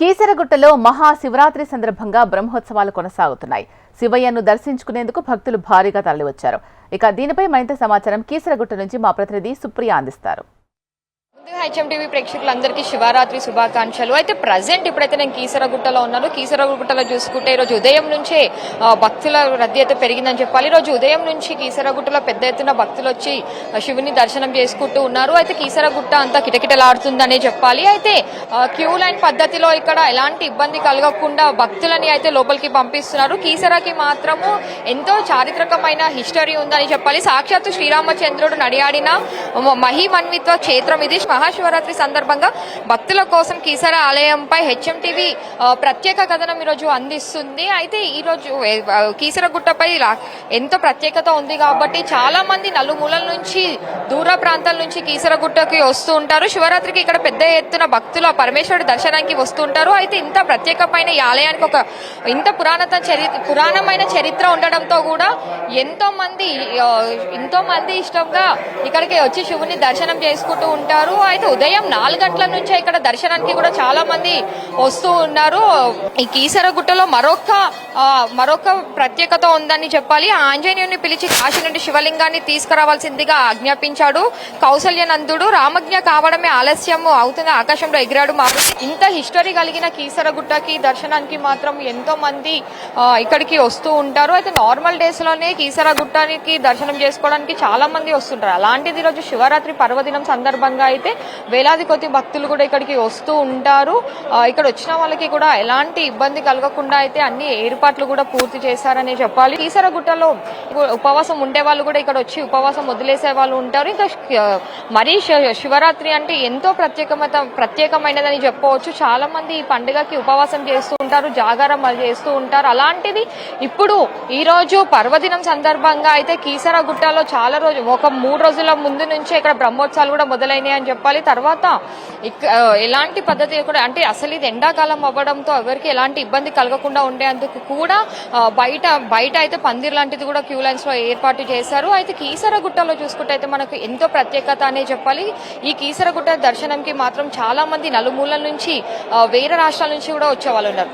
కీసరగుట్టలో మహాశివరాత్రి సందర్భంగా బ్రహ్మోత్సవాలు కొనసాగుతున్నాయి. శివయ్యను దర్శించుకునేందుకు భక్తులు భారీగా తరలివచ్చారు. ఇక దీనిపై మరింత సమాచారం కీసరగుట్ట నుంచి మా ప్రతినిధి సుప్రియ అందిస్తారు. హెచ్ఎంటీవీ ప్రేక్షకులందరికీ శివరాత్రి శుభాకాంక్షలు. అయితే ప్రజెంట్ ఇప్పుడైతే నేను కీసరగుట్టలో ఉన్నాను. కీసరగుట్టలో చూసుకుంటే ఈరోజు ఉదయం నుంచే భక్తుల రద్దీ అయితే పెరిగిందని చెప్పాలి. ఈరోజు ఉదయం నుంచి కీసరగుట్టలో పెద్ద ఎత్తున భక్తులు వచ్చి శివుని దర్శనం చేసుకుంటూ ఉన్నారు. అయితే కీసరగుట్ట అంతా కిటకిటలాడుతుందనే చెప్పాలి. అయితే క్యూ లైన్ పద్ధతిలో ఇక్కడ ఎలాంటి ఇబ్బంది కలగకుండా భక్తులని అయితే లోపలికి పంపిస్తున్నారు. కీసరకి మాత్రము ఎంతో చారిత్రకమైన హిస్టరీ ఉందని చెప్పాలి. సాక్షాత్తు శ్రీరామచంద్రుడు నడియాడిన మహిమన్విత్వ క్షేత్రం ఇది. మహాశివరాత్రి సందర్భంగా భక్తుల కోసం కీసర ఆలయంపై హెచ్ఎంటీవీ ప్రత్యేక కథనం ఈరోజు అందిస్తుంది. అయితే ఈరోజు కీసరగుట్టపై ఎంతో ప్రత్యేకత ఉంది కాబట్టి చాలా మంది నలుమూలల నుంచి దూర ప్రాంతాల నుంచి కీసరగుట్టకి వస్తూ ఉంటారు. శివరాత్రికి ఇక్కడ పెద్ద ఎత్తున భక్తులు పరమేశ్వరుడి దర్శనానికి వస్తూ ఉంటారు. అయితే ఇంత ప్రత్యేకమైన ఈ ఆలయానికి ఒక ఇంత పురాణమైన చరిత్ర ఉండడంతో కూడా ఎంతో మంది ఇష్టంగా ఇక్కడికి వచ్చి శివుని దర్శనం చేసుకుంటూ ఉంటారు. అయితే ఉదయం 4 గంటల నుంచే ఇక్కడ దర్శనానికి కూడా చాలా మంది వస్తూ ఉన్నారు. ఈ కీసరగుట్టలో మరొక ప్రత్యేకత ఉందని చెప్పాలి. ఆంజనేయుని పిలిచి కాశీ నుండి శివలింగాన్ని తీసుకురావాల్సిందిగా ఆజ్ఞాపించాడు కౌసల్యనందుడు. రామజ్ఞ కావడమే ఆలస్యం అవుతుంది, ఆకాశంలో ఎగిరాడు. ఇంత హిస్టరీ కలిగిన కీసరగుట్టకి దర్శనానికి మాత్రం ఎంతో మంది ఇక్కడికి వస్తూ ఉంటారు. అయితే నార్మల్ డేస్ లోనే కీసరగుట్టానికి దర్శనం చేసుకోవడానికి చాలా మంది వస్తుంటారు. అలాంటిది ఈరోజు శివరాత్రి పర్వదినం సందర్భంగా అయితే వేలాది కొద్ది భక్తులు కూడా ఇక్కడికి వస్తూ ఉంటారు. ఇక్కడ వచ్చిన వాళ్ళకి కూడా ఎలాంటి ఇబ్బంది కలగకుండా అయితే అన్ని ఏర్పాట్లు కూడా పూర్తి చేశారని చెప్పాలి. కీసరగుట్టలో ఉపవాసం ఉండే వాళ్ళు కూడా ఇక్కడ వచ్చి ఉపవాసం వదిలేసే వాళ్ళు ఉంటారు. ఇంకా మరీ శివరాత్రి అంటే ఎంతో ప్రత్యేకమైనదని చెప్పవచ్చు. చాలా మంది ఈ పండుగకి ఉపవాసం చేస్తూ ఉంటారు, జాగారం చేస్తూ ఉంటారు. అలాంటిది ఇప్పుడు ఈ రోజు పర్వదినం సందర్భంగా అయితే కీసరగుట్టలో ఒక 3 రోజుల ముందు నుంచే ఇక్కడ బ్రహ్మోత్సవాలు కూడా మొదలైనాయి అని చెప్పాలి. తర్వాత ఎలాంటి పద్ధతి కూడా అంటే అసలు ఇది ఎండాకాలం అవ్వడంతో ఎవరికి ఎలాంటి ఇబ్బంది కలగకుండా ఉండేందుకు కూడా బయట అయితే పందిర్ లాంటిది కూడా క్యూ లైన్స్ లో ఏర్పాటు చేశారు. అయితే కీసరగుట్టలో చూసుకుంటే అయితే మనకు ఎంతో ప్రత్యేకత అనే చెప్పాలి. ఈ కీసరగుట్ట దర్శనంకి మాత్రం చాలా మంది నలుమూలల నుంచి వేరే రాష్ట్రాల నుంచి కూడా వచ్చే వాళ్ళు ఉన్నారు.